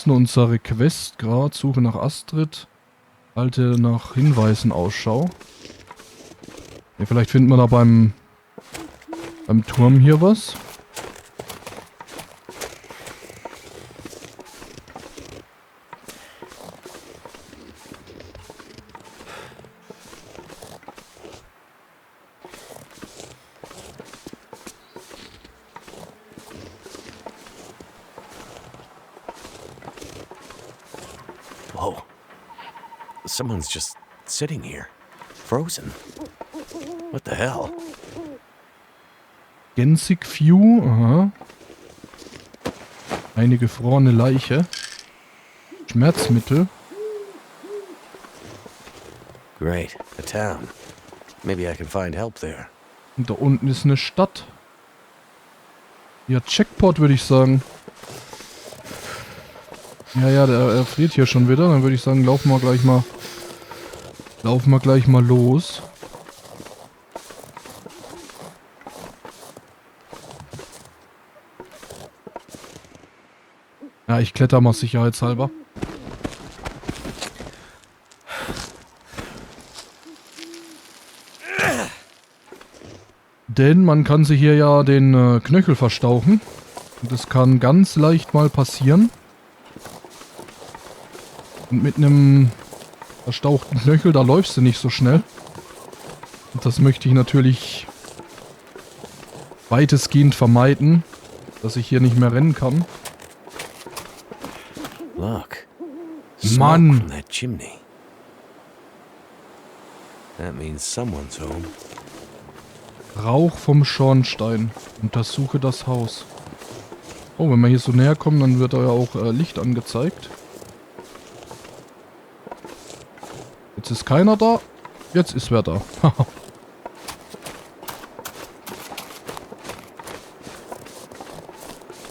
Das ist nur unsere Quest gerade. Suche nach Astrid. Halte nach Hinweisen Ausschau. Ja, vielleicht finden wir da beim Turm hier was. Whoa. Someone's just sitting here. Frozen. What the hell? Gensig View. Aha. Eine gefrorene Leiche. Schmerzmittel. Great. A town. Maybe I can find help there. Und da unten ist eine Stadt. Ja, Checkpot würde ich sagen. Ja, der erfriert hier schon wieder. Dann würde ich sagen, laufen wir gleich mal los. Ja, ich kletter mal sicherheitshalber. Denn man kann sich hier ja den Knöchel verstauchen. Und das kann ganz leicht mal passieren. Und mit einem verstauchten Knöchel, da läufst du nicht so schnell. Und das möchte ich natürlich weitestgehend vermeiden, dass ich hier nicht mehr rennen kann. Look. Mann! Smoke from that chimney. That means someone's home. Rauch vom Schornstein. Untersuche das Haus. Oh, wenn wir hier so näher kommen, dann wird da ja auch Licht angezeigt. Jetzt ist keiner da. Jetzt ist wer da.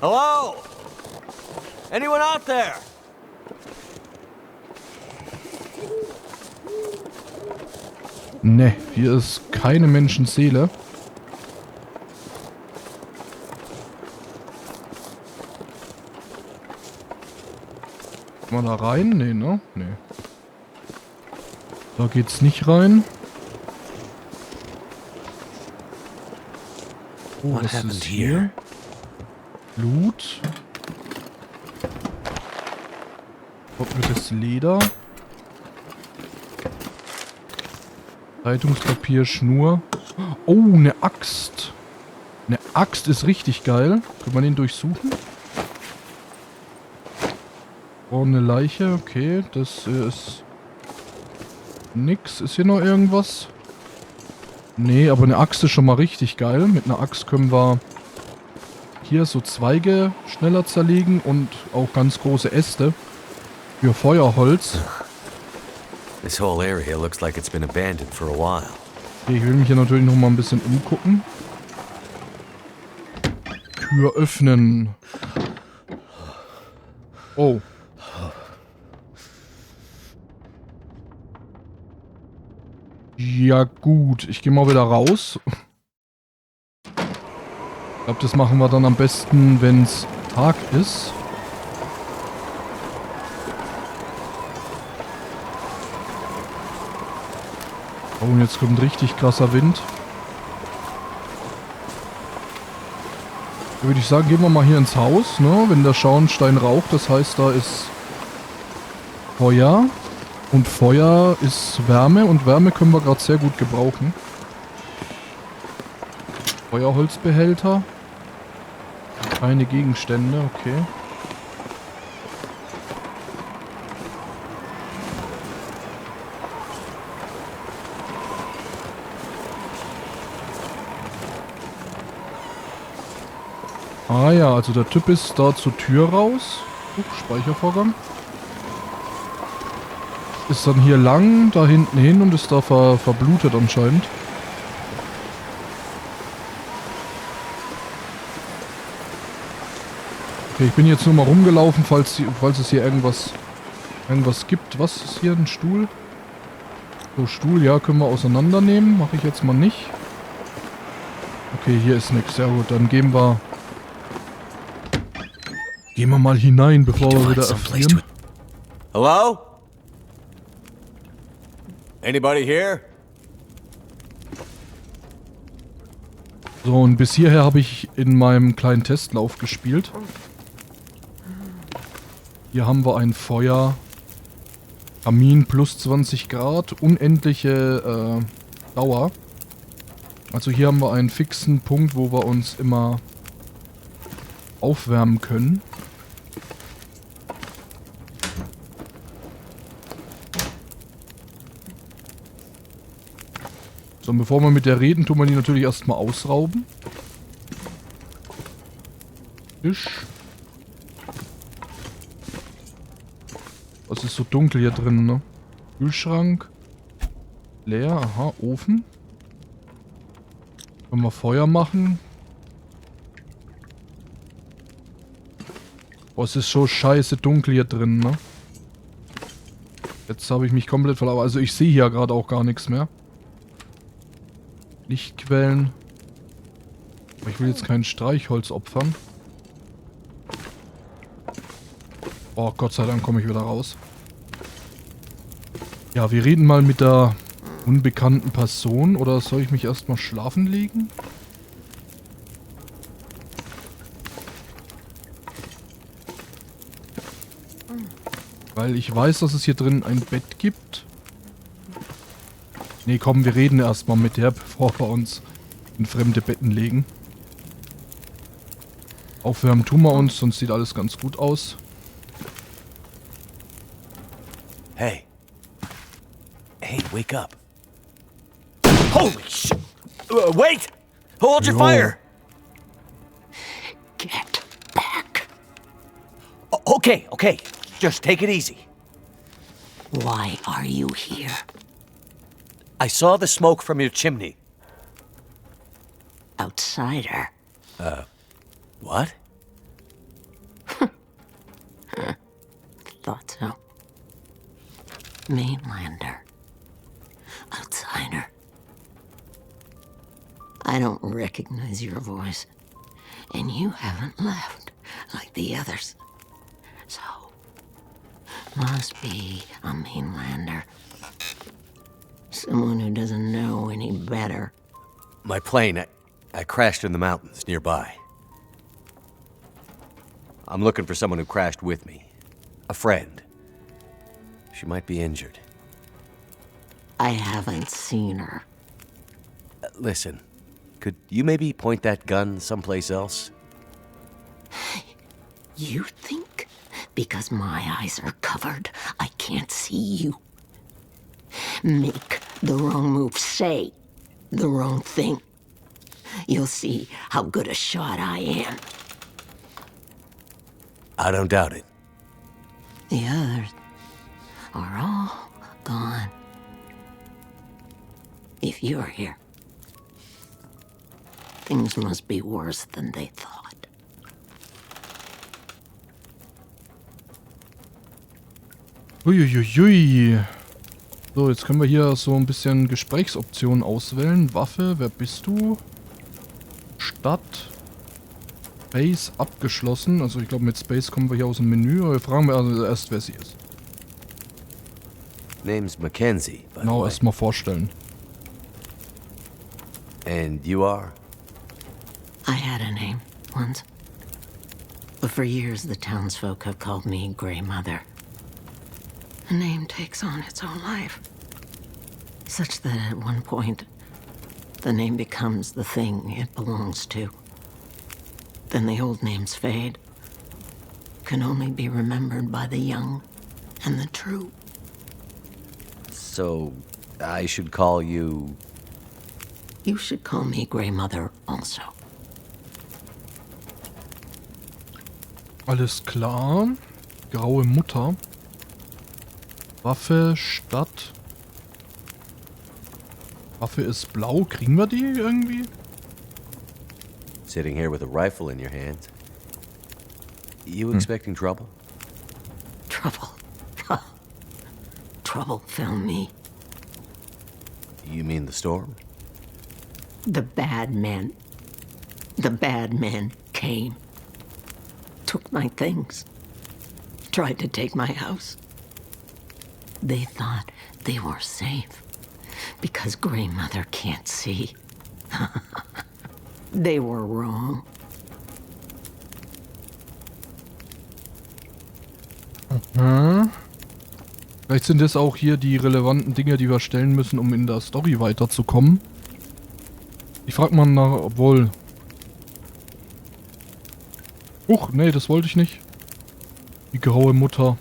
Hello? Anyone out there? Ne, hier ist keine Menschenseele. Mal da rein? Ne, ne? Ne. Da geht's nicht rein. Oh, was ist hier? Blut. Trocknetes Leder. Zeitungspapier, Schnur. Oh, eine Axt. Eine Axt ist richtig geil. Können wir den durchsuchen? Oh, eine Leiche. Okay, das ist nix. Ist hier noch irgendwas? Nee, aber eine Axt ist schon mal richtig geil. Mit einer Axt können wir hier so Zweige schneller zerlegen und auch ganz große Äste für Feuerholz. This whole area looks like it's been abandoned for a while. Okay, ich will mich hier natürlich noch mal ein bisschen umgucken. Tür öffnen. Oh. Ja gut, ich gehe mal wieder raus. Ich glaube, das machen wir dann am besten, wenn es Tag ist. Oh, und jetzt kommt richtig krasser Wind. Da würde ich sagen, gehen wir mal hier ins Haus, ne? Wenn der Schornstein raucht, das heißt, da ist Feuer. Und Feuer ist Wärme und Wärme können wir gerade sehr gut gebrauchen. Feuerholzbehälter. Keine Gegenstände, okay. Ah ja, also der Typ ist da zur Tür raus. Speichervorgang. Ist dann hier lang, da hinten hin und ist da verblutet anscheinend. Okay, ich bin jetzt nur mal rumgelaufen, falls es hier irgendwas gibt. Was ist hier? Ein Stuhl? So, Stuhl, ja, können wir auseinandernehmen. Mache ich jetzt mal nicht. Okay, hier ist nichts. Sehr gut, dann gehen wir Gehen wir mal hinein, bevor Need to wir find wieder some place erfrieren. Hello? Anybody here? So, und bis hierher habe ich in meinem kleinen Testlauf gespielt. Hier haben wir ein Feuer. Kamin plus 20 Grad. Unendliche Dauer. Also hier haben wir einen fixen Punkt, wo wir uns immer aufwärmen können. So, und bevor wir mit der reden, tun wir die natürlich erstmal ausrauben. Tisch. Es ist so dunkel hier drin, ne? Kühlschrank. Leer, aha, Ofen. Können wir Feuer machen. Boah, es ist so scheiße dunkel hier drin, ne? Jetzt habe ich mich komplett verlaufen. Also ich sehe hier gerade auch gar nichts mehr. Lichtquellen. Aber ich will jetzt kein Streichholz opfern. Oh, Gott sei Dank komme ich wieder raus. Ja, wir reden mal mit der unbekannten Person. Oder soll ich mich erstmal schlafen legen? Weil ich weiß, dass es hier drin ein Bett gibt. Nee, komm, wir reden erstmal mit der, bevor wir uns in fremde Betten legen. Aufwärmen tun wir uns, sonst sieht alles ganz gut aus. Hey. Hey, wake up. Holy shit! Wait! Hold your Jo. fire! Get back. Okay, okay. Just take it easy. Why are you here? I saw the smoke from your chimney. Outsider. What? Thought so. Mainlander. Outsider. I don't recognize your voice. And you haven't left like the others. So, must be a mainlander. Someone who doesn't know any better. My plane, I crashed in the mountains nearby. I'm looking for someone who crashed with me. A friend. She might be injured. I haven't seen her. Listen, could you maybe point that gun someplace else? You think because my eyes are covered, I can't see you? Make the wrong move, say the wrong thing. You'll see how good a shot I am. I don't doubt it. The others are all gone. If you're here, things must be worse than they thought. Uiuiui. So, jetzt können wir hier so ein bisschen Gesprächsoptionen auswählen. Waffe, wer bist du? Stadt. Space abgeschlossen. Also ich glaube mit Space kommen wir hier aus dem Menü. Aber wir fragen also erst, wer sie ist. Name's Mackenzie, by the Genau, way. erstmal vorstellen. And you are? I had a name once. But for years, the townsfolk have called me Grey Mother. A name takes on its own life. Such that at one point, the name becomes the thing it belongs to. Then the old names fade. Can only be remembered by the young and the true. So, I should call you... You should call me Grey Mother also. Alles klar. Graue Mutter. Waffe, Stadt. Waffe ist blau. Kriegen wir die irgendwie? Sitting here with a rifle in your hand. You expecting trouble? Trouble. Trouble found me. You mean the storm? The bad men. The bad men came. took my things, tried to take my house. They thought they were safe because Grey Mother can't see. They were wrong. Vielleicht sind das auch hier die relevanten Dinge, die wir stellen müssen, um in der Story weiterzukommen. Ich frag mal nach, obwohl... nee, das wollte ich nicht. Die graue Mutter.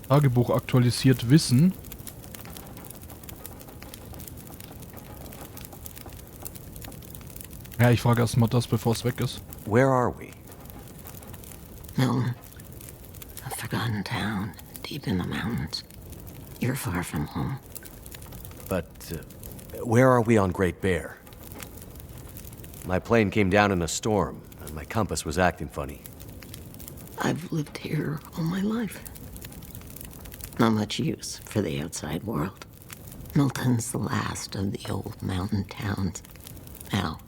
Tagebuch aktualisiert Wissen. Ja, ich frage erstmal das, bevor es weg ist. Where are we? Milton, a forgotten town deep in the mountains. You're far from home. But where are we on Great Bear? My plane came down in a storm, and my compass was acting funny. I've lived here all my life. Not much use for the outside world. Milton's the last of the old mountain towns. Now,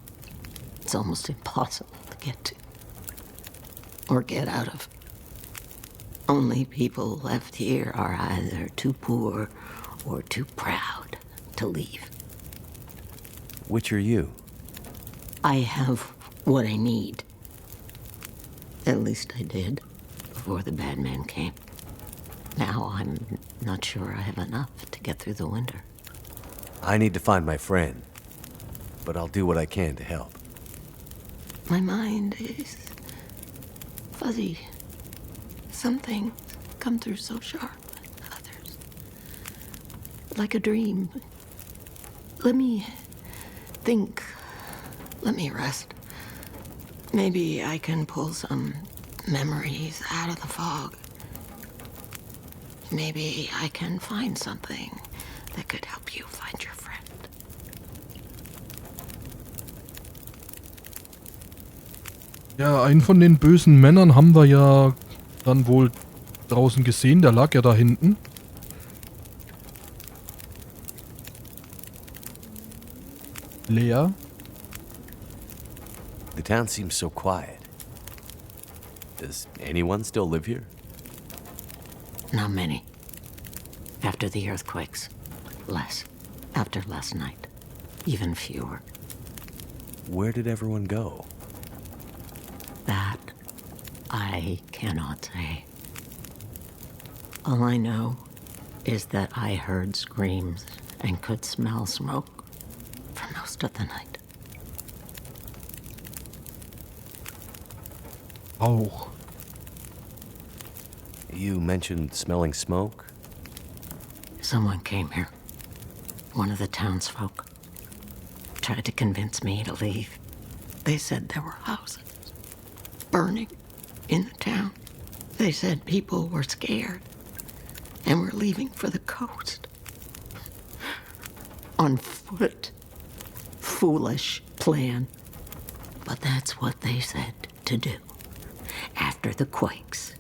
it's almost impossible to get to. Or get out of. Only people left here are either too poor or too proud to leave. Which are you? I have what I need. At least I did, before the bad men came. Now I'm not sure I have enough to get through the winter. I need to find my friend, but I'll do what I can to help. My mind is fuzzy. Some things come through so sharp, and others like a dream. Let me think. Let me rest. Maybe I can pull some memories out of the fog. Maybe I can find something that could help you find your friend. Ja, einen von den bösen Männern haben wir ja dann wohl draußen gesehen. Der lag ja da hinten. Leer. The town seems so quiet. Does anyone still live here? Not many. After the earthquakes, less. After last night, even fewer. Where did everyone go? That I cannot say. All I know is that I heard screams and could smell smoke for most of the night. Rauch. You mentioned smelling smoke? Someone came here. One of the townsfolk. Tried to convince me to leave. They said there were houses burning in the town. They said people were scared and were leaving for the coast. On foot. Foolish plan. But that's what they said to do. After the quakes.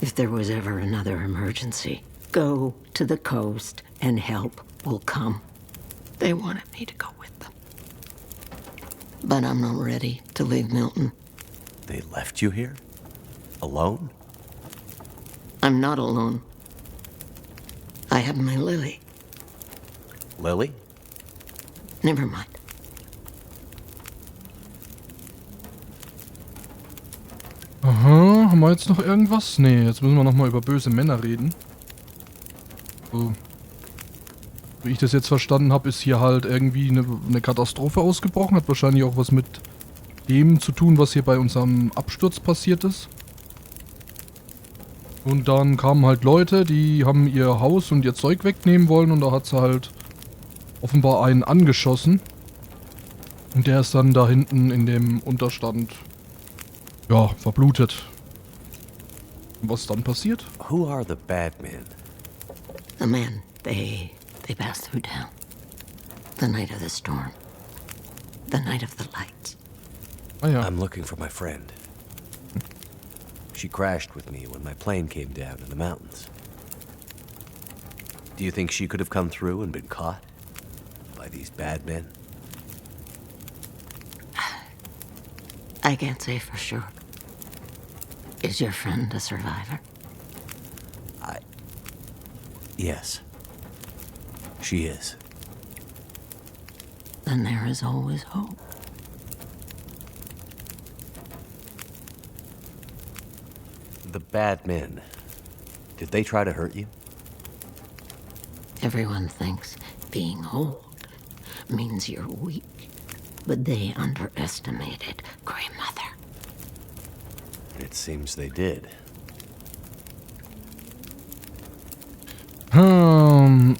If there was ever another emergency, go to the coast and help will come. They wanted me to go with them. But I'm not ready to leave Milton. They left you here? Alone? I'm not alone. I have my Lily. Lily? Never mind. Aha, haben wir jetzt noch irgendwas? Nee, jetzt müssen wir nochmal über böse Männer reden. So. Wie ich das jetzt verstanden habe, ist hier halt irgendwie eine Katastrophe ausgebrochen. Hat wahrscheinlich auch was mit dem zu tun, was hier bei unserem Absturz passiert ist. Und dann kamen halt Leute, die haben ihr Haus und ihr Zeug wegnehmen wollen und da hat sie halt offenbar einen angeschossen. Und der ist dann da hinten in dem Unterstand, ja, verblutet. Und was dann passiert? Who are the bad men? The men, they passed through town. The night of the storm. The night of the lights. Ah ja. I'm looking for my friend. She crashed with me when my plane came down in the mountains. Do you think she could have come through and been caught by these bad men? I can't say for sure. Is your friend a survivor? Yes. She is. Then there is always hope. The bad men. Did they try to hurt you? Everyone thinks being old means you're weak, but they underestimated Grey Mother. It seems they did.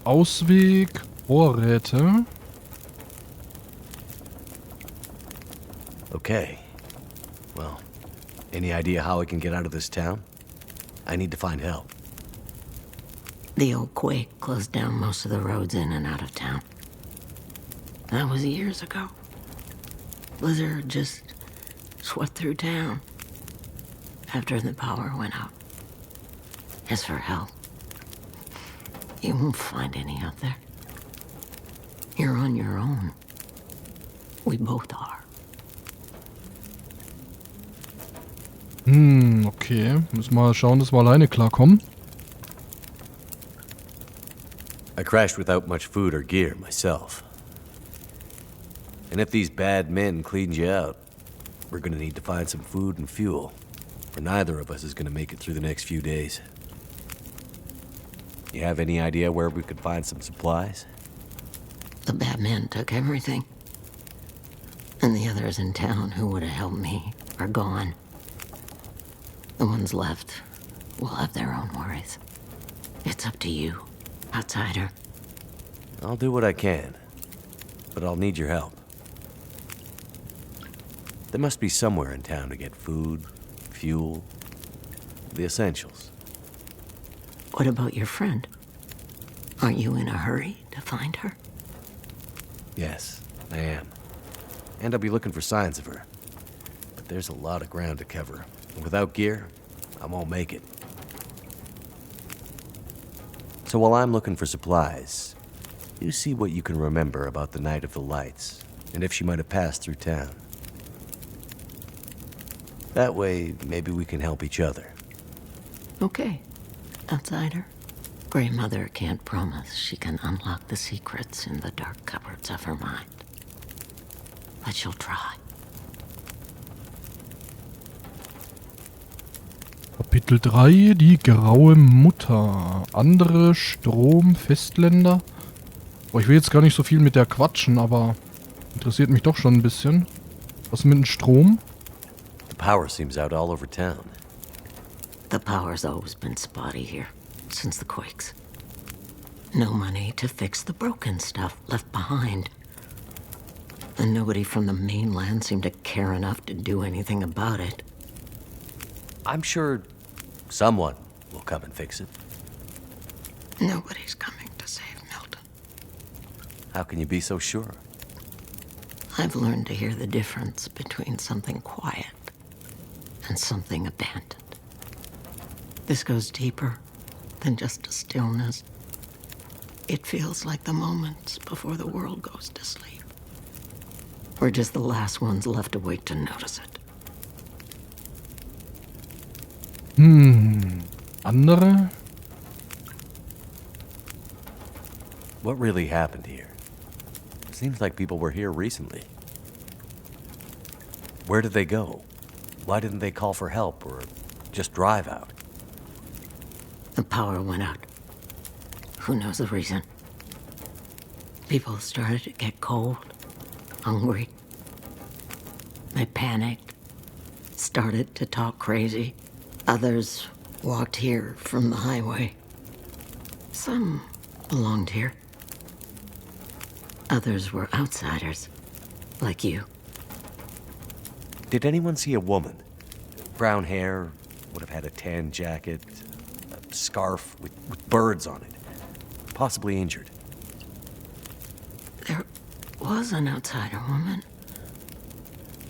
Ausweg, Vorräte. Okay. Well, any idea how I can get out of this town? I need to find help. The old quake closed down most of the roads in and out of town. That was years ago. Blizzard just swept through town after the power went out. As for help, you won't find any out there. You're on your own. We both are. Okay. Müssen wir mal schauen, dass wir alleine klarkommen. I crashed without much food or gear myself. And if these bad men cleaned you out, we're gonna need to find some food and fuel. For neither of us is gonna make it through the next few days. You have any idea where we could find some supplies? The bad men took everything. And the others in town who would have helped me are gone. The ones left will have their own worries. It's up to you, outsider. I'll do what I can, but I'll need your help. There must be somewhere in town to get food, fuel, the essentials. What about your friend? Aren't you in a hurry to find her? Yes, I am. And I'll be looking for signs of her. But there's a lot of ground to cover. And without gear, I won't make it. So while I'm looking for supplies, you see what you can remember about the Night of the Lights, and if she might have passed through town. That way, maybe we can help each other. Okay, outsider. Grey Mother can't promise she can unlock the secrets in the dark cupboards of her mind. But she'll try. Kapitel 3, die graue Mutter. Andere Strom-Festländer. Boah, ich will jetzt gar nicht so viel mit der quatschen, aber interessiert mich doch schon ein bisschen. Was mit dem Strom? The power seems out all over town. The power's always been spotty here, since the quakes. No money to fix the broken stuff left behind. And nobody from the mainland seemed to care enough to do anything about it. I'm sure someone will come and fix it. Nobody's coming to save Milton. How can you be so sure? I've learned to hear the difference between something quiet and something abandoned. This goes deeper than just a stillness. It feels like the moments before the world goes to sleep. We're just the last ones left awake to notice it. Andere? What really happened here? Seems like people were here recently. Where did they go? Why didn't they call for help or just drive out? The power went out. Who knows the reason? People started to get cold, hungry. They panicked, started to talk crazy. Others walked here from the highway. Some belonged here. Others were outsiders, like you. Did anyone see a woman? Brown hair, would have had a tan jacket, a scarf with birds on it. Possibly injured. There was an outsider woman.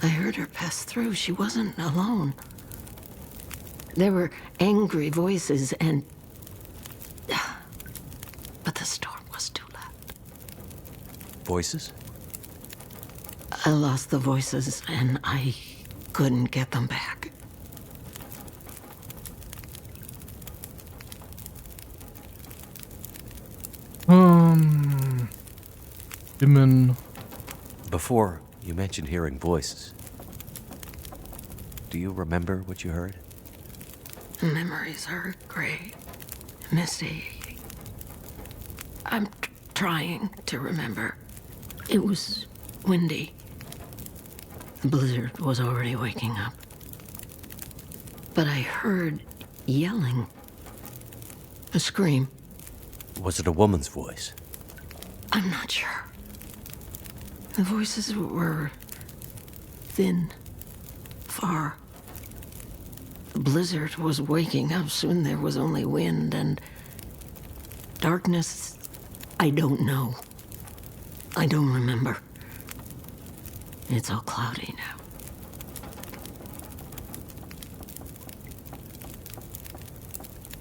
I heard her pass through. She wasn't alone. There were angry voices and... But the storm was too loud. Voices? I lost the voices and I couldn't get them back. Stimmen. Before, you mentioned hearing voices. Do you remember what you heard? Memories are gray, misty. I'm trying to remember. It was windy. The blizzard was already waking up. But I heard yelling. A scream. Was it a woman's voice? I'm not sure. The voices were thin, far. The blizzard was waking up. Soon there was only wind and darkness. I don't know. I don't remember. It's all cloudy now.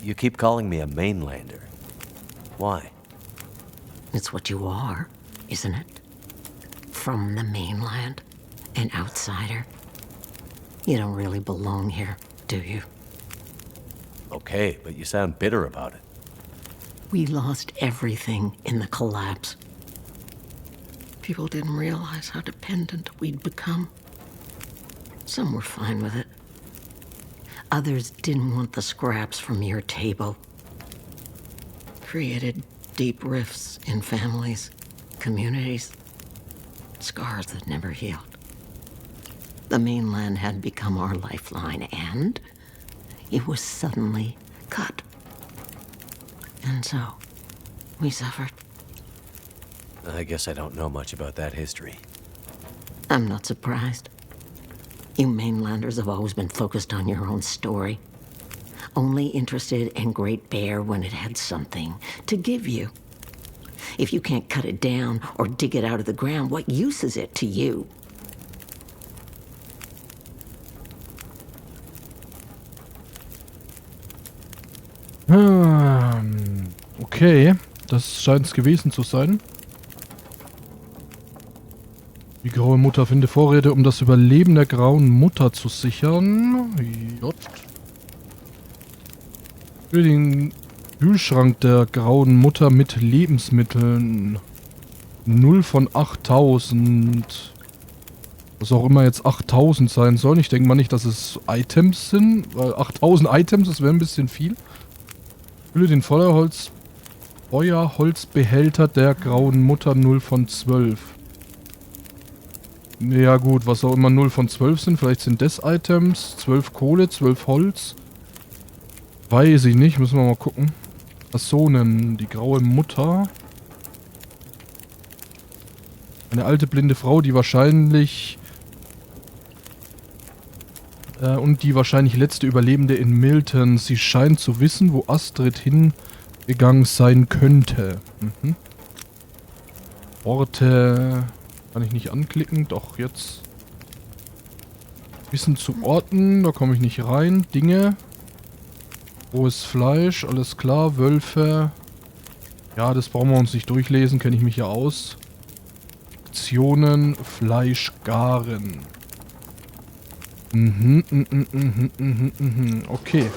You keep calling me a mainlander. Why? It's what you are, isn't it? From the mainland, an outsider. You don't really belong here, do you? Okay, but you sound bitter about it. We lost everything in the collapse. People didn't realize how dependent we'd become. Some were fine with it. Others didn't want the scraps from your table. Created deep rifts in families, communities, scars that never healed. The mainland had become our lifeline, and it was suddenly cut. And so, we suffered. I guess I don't know much about that history. I'm not surprised. You mainlanders have always been focused on your own story. Only interested in Great Bear when it had something to give you. If you can't cut it down or dig it out of the ground, what use is it to you? Okay, das scheint es gewesen zu sein. Die graue Mutter finde Vorräte, um das Überleben der grauen Mutter zu sichern. J. Für den Kühlschrank der grauen Mutter mit Lebensmitteln. 0 von 8000. Was auch immer jetzt 8000 sein soll. Ich denke mal nicht, dass es Items sind. Weil 8000 Items, das wäre ein bisschen viel. Fülle den Feuerholzbehälter der grauen Mutter 0 von 12. Ja gut, was auch immer 0 von 12 sind. Vielleicht sind das Items. 12 Kohle, 12 Holz. Weiß ich nicht. Müssen wir mal gucken. Personen. Die graue Mutter. Eine alte blinde Frau, die wahrscheinlich... und die wahrscheinlich letzte Überlebende in Milton. Sie scheint zu wissen, wo Astrid hingegangen sein könnte. Mhm. Orte... Kann ich nicht anklicken. Doch, jetzt. Wissen zu Orten. Da komme ich nicht rein. Dinge. Rohes Fleisch. Alles klar. Wölfe. Ja, das brauchen wir uns nicht durchlesen. Kenne ich mich ja aus. Aktionen. Fleisch garen. Okay.